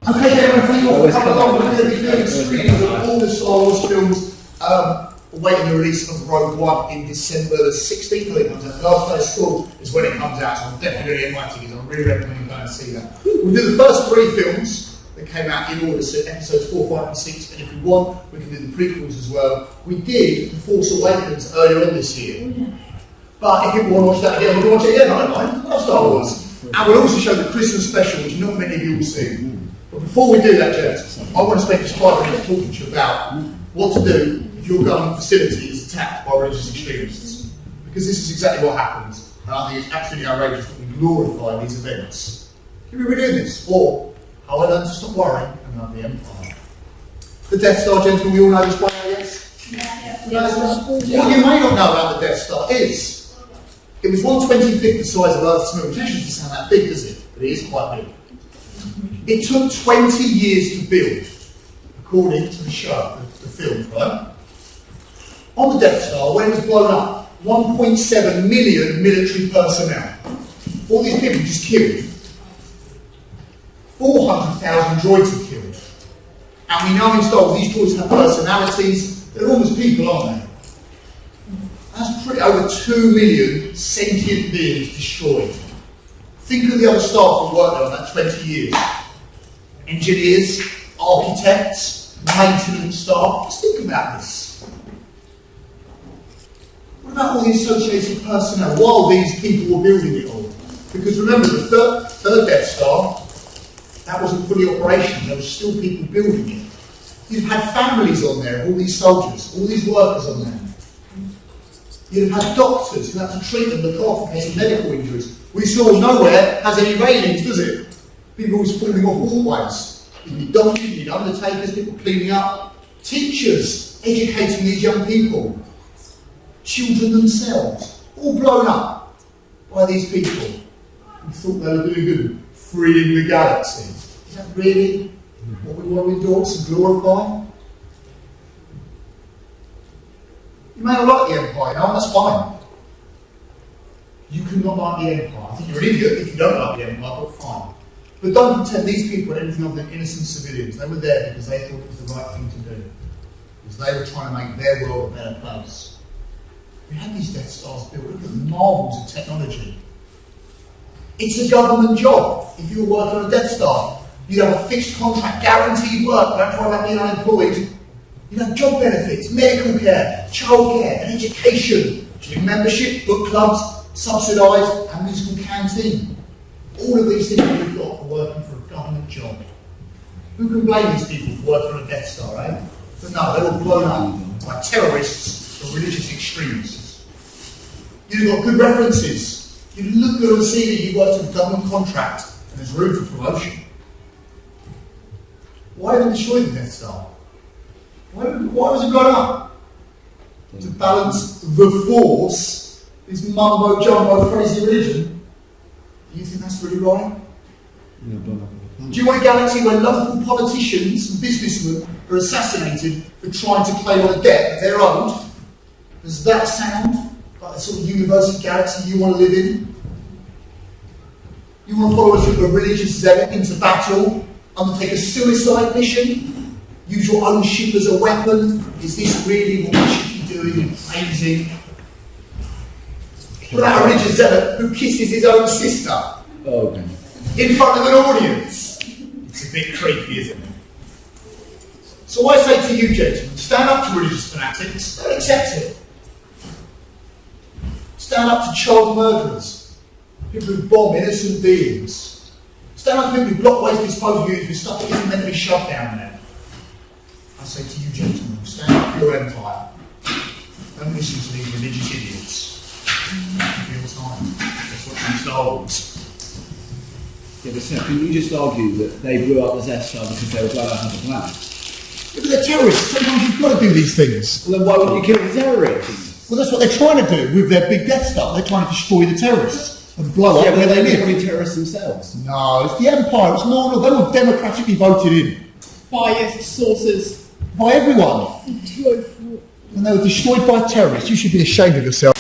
Okay, everyone, we'll come along. We're going to be doing screenings of all the Star Wars films, awaiting the release of Rogue One in December the 16th. I think it comes out. The last day of school is when it comes out, so I'm definitely going to get my tickets. I really recommend you go and see that. We'll do the first 3 films that came out in order, so episodes 4, 5 and 6, and if we want, we can do the prequels as well. We did The Force Awakens earlier on this year. But if people want to watch that again, we can watch it again, I don't mind. I love Star Wars. And we'll also show the Christmas special, which not many of you will see. But before we do that, James, I want to spend just 5 minutes talking to you about what to do if your government facility is attacked by religious extremists. Because this is exactly what happens, and I think it's absolutely outrageous that we glorify these events. Can we redo this? Or how I learned to stop worrying and love the Empire. The Death Star, gentlemen, we all know this by now, yes? What you may not know about the Death Star is it was 1/25th the size of Earth's moon, which actually doesn't sound that big, does it? But it is quite big. It took 20 years to build, according to the show, the film, right? On the Death Star, when it was blown up, 1.7 million military personnel. All these people just killed. 400,000 droids were killed. And we know in Star Wars these droids have personalities. They're almost people, aren't they? That's pretty over 2 million sentient beings destroyed. Think of the other staff who worked there on that 20 years. Engineers, architects, maintenance staff. Just think about this. What about all the associated personnel while these people were building it all? Because remember, the third Death Star, that wasn't fully operational. There were still people building it. You'd have had families on there, all these soldiers, all these workers on there. You'd have had doctors who had to treat them, look after in case of medical injuries. We saw nowhere has any railings, does it? People always falling off walkways. You need doctors, you need undertakers, people cleaning up. Teachers educating these young people. Children themselves. All blown up by these people who thought they were doing good, freeing the galaxy. Is that really what we want to endorse and glorify? You may not like the Empire now, that's fine. You cannot like the Empire. I think you're an idiot if you don't like the Empire, but fine. But don't pretend these people are anything other than innocent civilians. They were there because they thought it was the right thing to do. Because they were trying to make their world a better place. We had these Death Stars built. Look at the marvels of technology. It's a government job. If you were working on a Death Star, you'd have a fixed contract, guaranteed work. Don't worry about being unemployed. You'd have job benefits, medical care, childcare, and education, gym membership, book clubs, subsidised, and musical canteen. All of these things we've got for working for a government job. Who can blame these people for working on a Death Star, eh? But no, they're all blown up by terrorists or religious extremists. You've got good references. You look good on CV, you worked on a government contract, and there's room for promotion. Why haven't they destroyed the Death Star? Why was it blown up? To balance the Force, this mumbo-jumbo crazy religion? Do you think that's really right? Do you want a galaxy where local politicians and businessmen are assassinated for trying to claim on a debt that they're owed? Does that sound like the sort of universal galaxy you want to live in? You want to follow a religious zealot into battle, undertake a suicide mission? Use your own ship as a weapon? Is this really what we should be doing? Amazing. What about a religious zealot who kisses his own sister? Oh, okay. In front of an audience? It's a bit creepy, isn't it? So I say to you, gentlemen, stand up to religious fanatics, don't accept it. Stand up to child murderers, people who bomb innocent beings. Stand up to people who block waste disposal units with stuff that isn't meant to be shoved down there. I say to you, gentlemen, stand up for your empire. Don't listen to these religious idiots. Real time. That's what you Star Wars. Yeah, but Seth, can you just argue that they blew up the Death Star because they were blowing up the planet? Yeah, but they're terrorists. Sometimes you've got to do these things. Well, then why wouldn't you kill the terrorists? Well, that's what they're trying to do with their big Death Star. They're trying to destroy the terrorists and blow up where they live. They're terrorists themselves. No, it's the Empire. It's normal. They were democratically voted in. Biased sources. By everyone. And they were destroyed by terrorists. You should be ashamed of yourself.